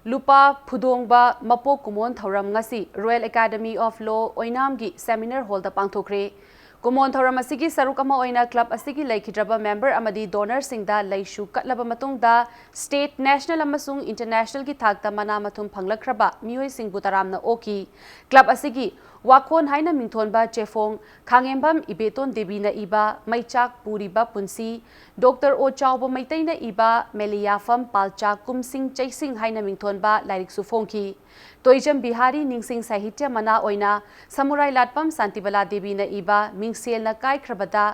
[SPEAKER 1] लुपा फुदोंगबा मपोक कुमोन थौरम ngasi royal academy of law ओइनामगी सेमिनार हॉल दा पांगथोखरे कुमोन थौरम असिगी सरुक अमा ओइना क्लब असिगी लेखिद्रबा मेंबर अमदी डोनर सिंगदा लैशु कटलबा मतुंगदा स्टेट नेशनल अमसुंग इंटरनेशनल की थाकता मना मथुम फंगलखरबा मियोय सिंगबु तरामना ओकी क्लब असिगी वाकोन हाइना मिंथोनबा चेफोंग खांगेंबम इबेतोन देबीना इबा मैचाक पुरीबा पुंसी डॉक्टर ओ चाउबो मैतैना इबा मेलियाफम पालचाक कुमसिंग चैसिंग हाइना मिंथोनबा लाइरिक सुफोंखी तोइजम बिहारी निंगसिंग साहित्य मना ओइना समुराई लाटपम शांतिबला देबीना इबा मिंगसेलना काइख्रबदा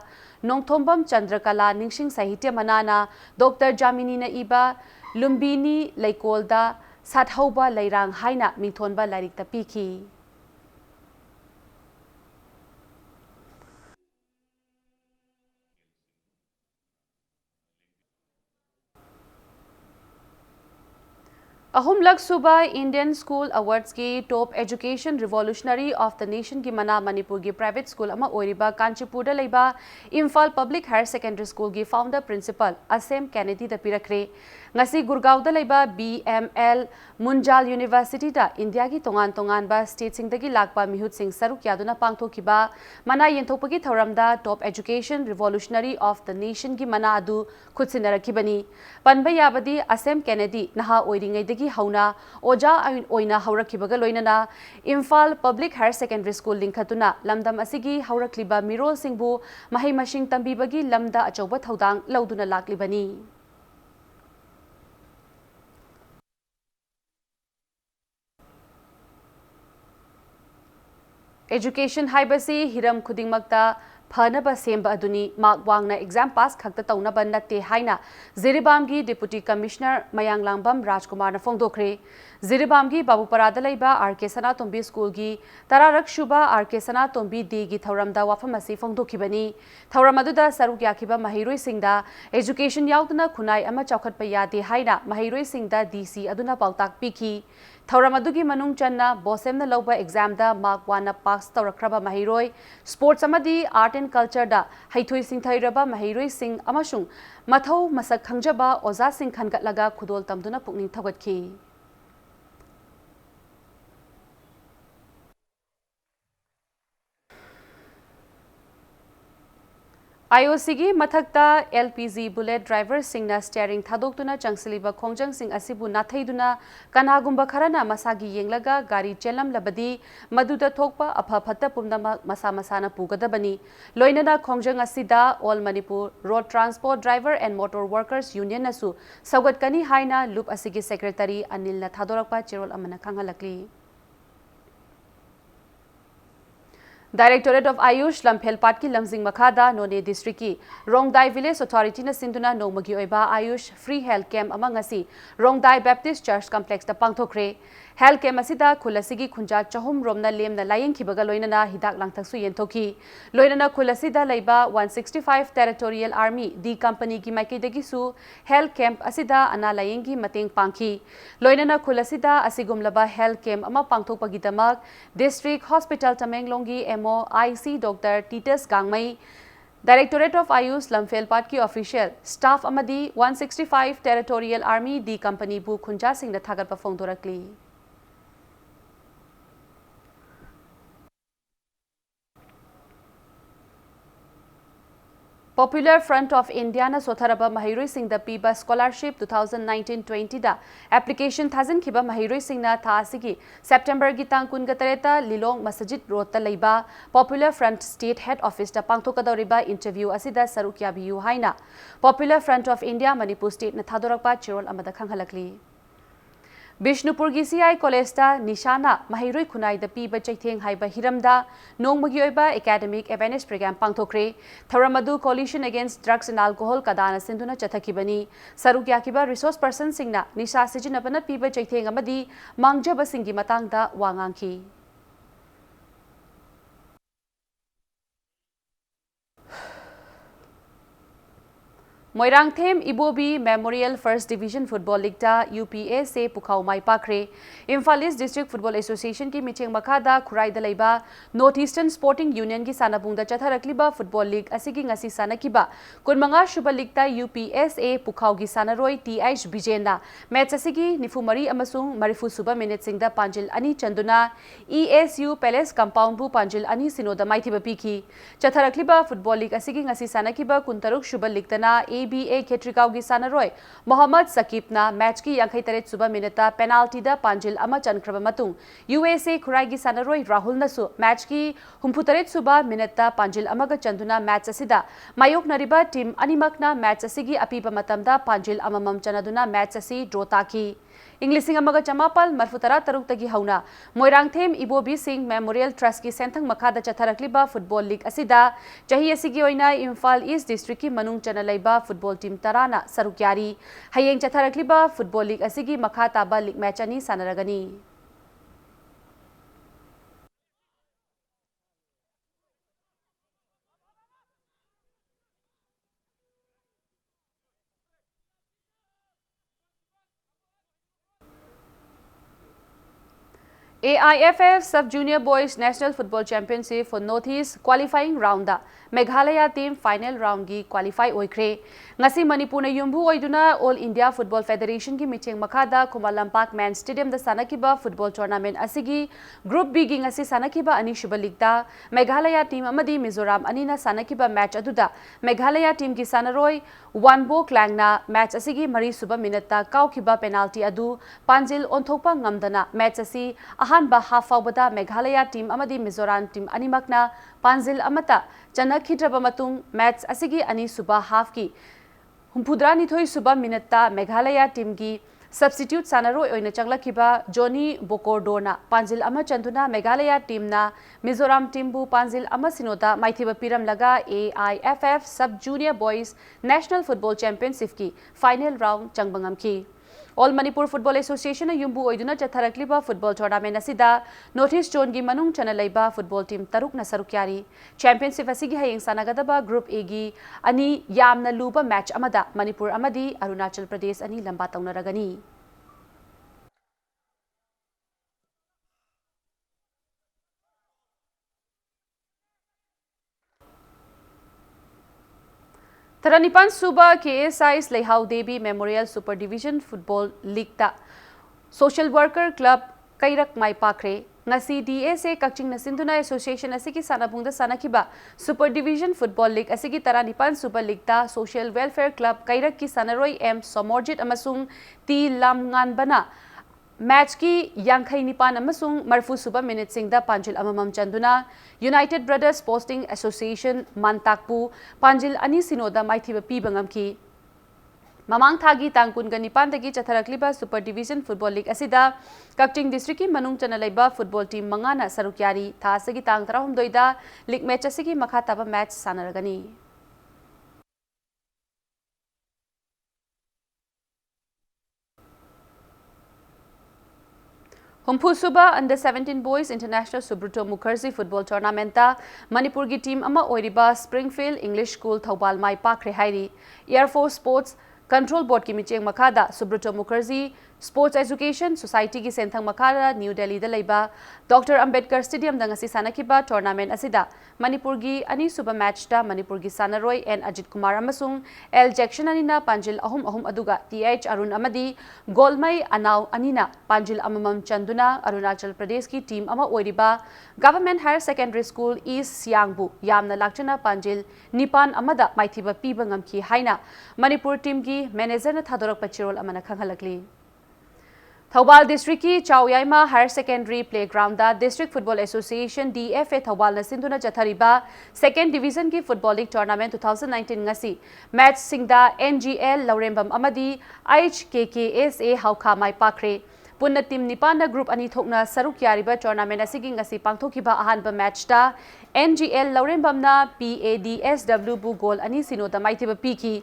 [SPEAKER 1] नोंथोंबम चंद्रकला निंगसिंग साहित्य मनाना डॉक्टर जामिनीना इबा लुम्बिनी लैकोलदा साथौबा लैरांग हाइना मिंथोनबा लाइरिक तपीखी अहुमलक सुबा इंडियन स्कूल अवार्ड्स की top education revolutionary of the nation की मना मणिपुर की प्राइवेट स्कूल अमा ओरिबा कांचीपुर लेबा Imphal public higher secondary school की फाउंडर प्रिंसिपल असेम कैनेडी द पिरखरे ngasi गुरगांव द लेबा BML मुंजाल यूनिवर्सिटी दा इंडिया की तोंगान तोंगान बा स्टेट सिंह दगी लाकपा मिहुत सिंह सरुक यादुना पांगथोखिबा मना येंथोपगी थौरमदा top education revolutionary of the nation की मना अदु खुदसिनरखिबनी पनबा याबदी असेम कैनेडी नहा ओइरिंगैदगी हौना ओजा ओइना हौरखिबगा लोइनना Imphal public higher secondary school लिंखतुना लमदम असिगी हौरखलिबा मिरोल सिंहबु महै मशिंग तंबीबगी लमदा अचौबा थौदांग लौदुना लाक्लिबनी एजुकेशन हाइबसी हिरम खुदिंगमक्ता फनबा सेंबा अदुनी मार्क वांगना एग्जाम पास खक्ता तौनबा नत्ते हाइना जिरीबाम की डिप्यूटी कमिश्नर मयांगलांगबम राजकुमार ने फोंदोखरे जिरीबाम की बाबूपरादा लेबा आरके सनातोंबी स्कूल की तरारक शुबा आरके सनातोंबी डी की थौरमदा वाफम असी फोंदोखिबनी थौरम अदुदा सरुक याखिबा महिरोई सिंगदा एजुकेशन याउदना खुनाई अमा चौखटपा यादे हाइना महिरोई सिंगदा DC अदुना पाउताक पीखी थौरम अदुगी मनुंग चन्ना बोसेमना लौबा एग्जाम दा मार्क 1 पास तौरखरबा महिरोई स्पोर्ट्स अमदी आर्ट एंड कल्चर दा हैथोई सिंथैरबा महिरोई सिंग अमसुंग मथौ मसक खंगजबा ओजा सिंग खनगतलगा खुदोल तमदुना पुकनिंग थौगतखी IOC की मथक्ता LPG बुलेट ड्राइवर सिंगना स्टीयरिंग थादोक्तुना चंगसलिबा खोंजंग सिंग असिबु नाथैदुना कनागुंबा खरना मसागी येंगलगा गाड़ी चेलम लबदी मदुदा थोकपा अफा फत्ता पुमदमा मसा मसाना पुगदबनी लोइनना खोंजंग असिदा all Manipur road transport driver and motor workers union नसु सौगतकनी हाइना लूप असिगी सेक्रेटरी अनिल ना थादोरकपा चेरोल अमना खंगलकली डायरेक्टोरेट ऑफ आयुष लम्फेलपाट की लमजिंग मखादा नोने डिस्ट्रिक्ट की रोंगदाई विलेज अथॉरिटी ने सिंधुना नोमगी ओइबा आयुष फ्री हेल्थ कैम्प अमंगसी रोंगदाई बैप्टिस्ट चर्च कॉम्प्लेक्स दा पांगथोखरे हेल्थ कैम्प असिदा खुलसिगी खुंजा चहुम रोमना लेमना लायंखिबगा लोइनना हिदाक लांगथकसु येंथोखी लोइनना खुलसिदा लेबा 165 टेरिटोरियल आर्मी डी कंपनी की माइकेदगिसु हेल्थ कैम्प असिदा अना लायंगी मतेंग पांखी लोइनना खुलसिदा असिगुमलबा हेल्थ कैम्प अमा पांगथोकपगिदमक डिस्ट्रिक्ट हॉस्पिटल तमेंगलोंगी MO IC doctor Titus Gangmei directorate of AYUSH Lamphelpat की ऑफिशियल स्टाफ अमदी 165 टेरिटोरियल आर्मी डी कंपनी बु खुंजा Singh थागत फोंदोरकली Popular Front of India na sotaraba mahiroi sing da piba scholarship 2019-20 da application thazin khiba mahiroi sing na tha asigi September gi tang kun gatareta Lilong Masjid Road ta leiba Popular Front State Head Office da pangthokadoriba interview asida sarukya biu haina Popular Front of India Manipur State na thadorakpa chirol amada khanghalakli Bishnupur की CI college निशाना महिरोई खुनाई द पीब चैथेंग हाइबा हिरमदा नोंगमगी ओइबा एकेडमिक अवेयरनेस प्रोग्राम पांगथोखरे थौरमदु coalition against drugs and alcohol कदाना सिंधुना चथखिबनी सरुक याकिबा रिसोर्स पर्सन सिंगना निशा सिजिनबना पीब चैथेंग अमदी मांगजब सिंगी मतंगदा वांगांखी Moirangthem Ibobi Memorial First Division Football League ta UPSA Pukhau Mai Pakre Imphal East District Football Association ki micheng makhada Khurai da leiba North Eastern Sporting Union ki sanabung da chatharakliba Football League asigi ngasi sanakiba kunmanga Shuba League ta UPSA Pukhau gi sanaroi TH Bijena match asigi nifumari amasung marifu suba minute singda Panjil ani chanduna ESU Palace Compound bu Panjil ani sinoda maithiba piki chatharakliba Football League asigi ngasi sanakiba kuntaruk Shuba League tana ABA Ketrikau gi sanaroi Mohammad Sakib na match ki 53 suba minute penalty da Panjil ama chankraba matung USA Khurai gi sanaroi Rahul nasu match ki 63 suba minute Panjil amaga chanduna match asida mayok nariba team animakna match asigi apiba matamda Panjil amamam chanaduna match asi draw taki Inglising amaga chamapal marfutara taruk tagi hauna Moirangthem Ibobi Singh Memorial Trust ki senthang makhada chatharakliba Football League asida chahi asigi oina Imphal East District ki manung chanalaiba football team tarana sarukyari hayeng chatharakliba Football League asigi makha taba league match ani sanaragani AIFF Sub Junior Boys National Football Championship for Northeast qualifying round da Meghalaya team final round gi qualify oikre ngasi Manipur na yumbu oiduna All India Football Federation gi micheng makhada Kumalampak Man Stadium da sanakiba football tournament asigi Group B gi ngasi sanakiba ani Shuba League da Meghalaya team amadi Mizoram anina sanakiba match aduda Meghalaya team gi sanaroi Wanbo Klang na match asigi mari suba minute ta kaukiba penalty adu Panjil onthokpa ngamdana match asi ahanba half awbada Meghalaya team amadi Mizoram team animakna Panjil amata chanakhidraba matung match asigi ani suba half ki humpudrani thoi suba minute ta Meghalaya team gi substitute sanaroi oina changlakiba Johnny Bokordona Panjil ama chanduna Meghalaya team na Mizoram team bu Panjil ama sinoda maithiba piram laga AIFF Sub Junior Boys National Football Championship ki final round changbangam ki All Manipur Football Association yumbu oiduna chatharakliba football tournament asida Northeast Zone gi manung chanalaiba football team taruk na sarukyari championship asigi hayeng sanagadaba group A gi ani yamna luba match amada Manipur amadi Arunachal Pradesh ani lamba taunaragani Taranipan Suba KSI's Leihau Devi Memorial Super Division Football League ta Social Worker Club Kairak Mai Pakre ngasi DSA Kakching Nasinduna Association asigi sanabungda sanakiba Super Division Football League asigi Taranipan Super League ta Social Welfare Club Kairak ki sanaroi M Somorjit amasung Ti Lamngan bana match ki Yankai Nipan amasung marfu suba minute singda Panjil amamam chanduna United Brothers Posting Association Mantakpu Panjil ani sinoda maithiba pibangam ki Mamang thagi tangkun ganipan dagi chatharakliba Super Division Football League asida Kakching District ki manung chanalaiba football team mangana sarukyari tha asigi tang 12 da league match asigi makha taba match sanaragani Humpu Suba Under 17 Boys International Subruto Mukherjee Football Tournament ta Manipur gi team ama oiriba Springfield English School Thobal Mai Pakre hairi Air Force Sports Control Board ki micheng makhada Subruto Mukherjee Sports Education Society ki senthang makhada New Delhi da leiba Dr. Ambedkar Stadium da ngasi sanakiba tournament asida Manipur gi ani suba match ta Manipur gi sanaroi N Ajit Kumar amasung L Jackson anina Panjil ahum aduga TH Arun amadi Golmai Anau anina Panjil amamam chanduna Arunachal Pradesh ki team ama oiriba Government Higher Secondary School East Siangbu yamna lakchana Panjil Nipan amada maithiba piba ngamki haina Manipur team gi manager na thadorak pachirol amana khanghalakli Thobal District ki Chauyaima Higher Secondary Playground da District Football Association DFA Thobal na sinduna chathariba Second Division ki Football League Tournament 2019 ngasi match singda NGL Laurembam amadi HKKSA Hauka Mai Pakre Punna team nipan na group ani thokna saruk yariba tournament asigi ngasi pangthokiba ahanba match ta NGL Laurembam na PADSW bu goal ani sinoda maithiba piki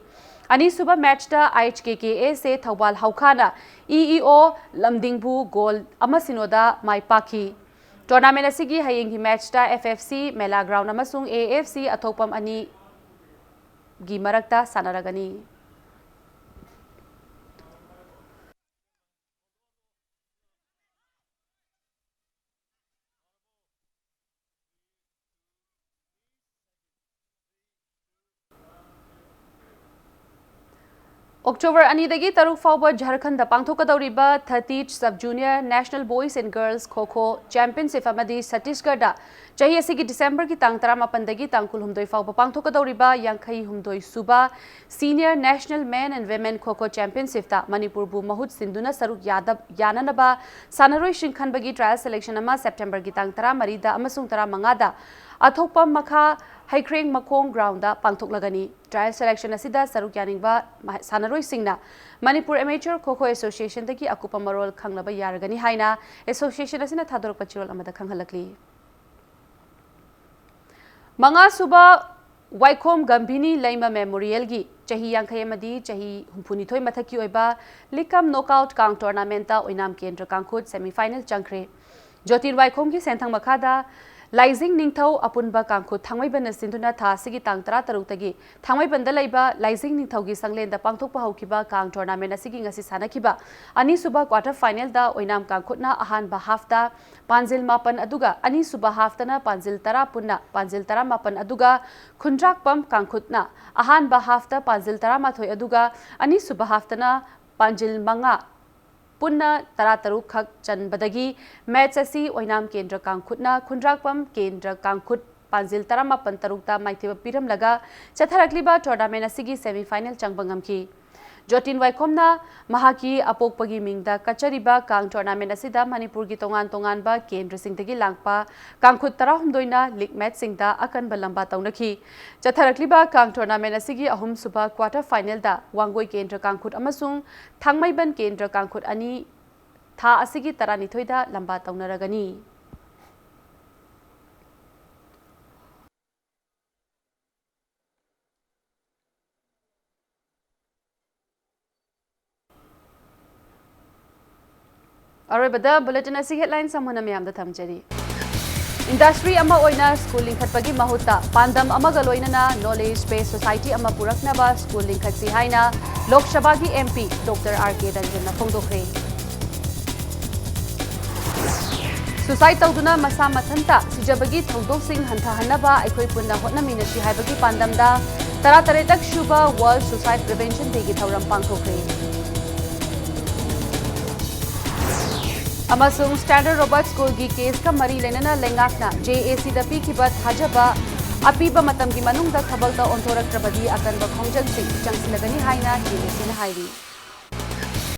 [SPEAKER 1] Ani suba match ta IHKKA se Thobal Haukana EEO Lamdingbu goal ama sinoda mai paki tournament asigi hayenghi match ta FFC Mela Ground amasung AFC athopam ani gi marakta sanaragani October 2 Taruk Fauba Jharkhand da Pangthokadawriba 30th Sub Junior National Boys and Girls Kho Championship amadi Chhattisgarh da chahi asigi December ki tang 18 dagi tang 19 fauba pangthokadawriba 59 suba Senior National Men and Women Kho Championship ta Manipur bu mahut sinduna saruk yananaba sanaroi shinkanbagi trial selection ama September ki tang 13 da amasung 15 da athokpa makha Haikreng Makong ground da pangthoklagani trial selection asida saruk yaningba sanaroi singna Manipur Amateur Kho Association dagi akupa marol khanglaba yaragani haina association asina thadorok pachirol amada khanghalakli Manga suba Waikom Gambini Laima Memorial gi chahi yankhai amadi chahi humpunithoi mathaki oiba Likam Knockout Kang Tournament ta oinam kendra kangkhut semi final changkhre Jotin Waikom gi senthang makhada Laizing Ningthau Apunba Kangkhut Thangmaiban Sinduna Tha Sigi Tang 13 tagi Thangmaiban da laiba Laizing Ningthau gi Sanglen da Pangthokpa Haukiba Kang Tournament asigi ngasi sanakiba Ani suba quarter final da oinam kangkhutna ahanba half da Panjil Mapan aduga Ani suba half da na Panjil Tara punna Panjil Tara Mapan aduga Khundrak Pam Kangkhutna ahanba half da Panjil Tara Mathoi aduga Ani suba half da na Panjil Manga Punna Tarataruk Khak Chanbadagi match asi oinam kendra kangkhutna Khundrakpam kendra kangkhut Panjil Tarama Pantarukta Maithiba Piram laga Chatharakliba tournament asigi semi final changbangamki Jotin Waikomna Mahaki Apokpagi Mingda Kachariba Kang tournament asida Manipur gi tongan ba kendra singdagi langpa kangkhut tarahumdoina league match singda akan balamba taunaki Chatharakliba Kang tournament asigi ahum suba quarter final da Wangoi kendra kangkhut amasung Thangmaiban kendra kangkhut ani tha asigi taranithoida lamba taunaragani Arabada bulletin asig headline samhana miyam da thamjari Industry ama oina school linkhatpagi mahuta pandam amaga loinana knowledge based society ama puraknaba school linkhatsi haina Lok Sabha gi MP Dr. R.K. Ranjan na phongdokre Suicide tawduna masa mathanta sijabagi thongdok sing hanthahanaba aikoi punna hotnamina si haibagi pandamda tara shuba World Suicide Prevention Day gi thawram pangthokre Amasung Standard Robert School gi case ka mari lenana lengakna JAC da pikiba thajaba apiba matam gi manung da thabal da ontorak trabadi akan ba khongjang sing changsilagani haina JAC na hairi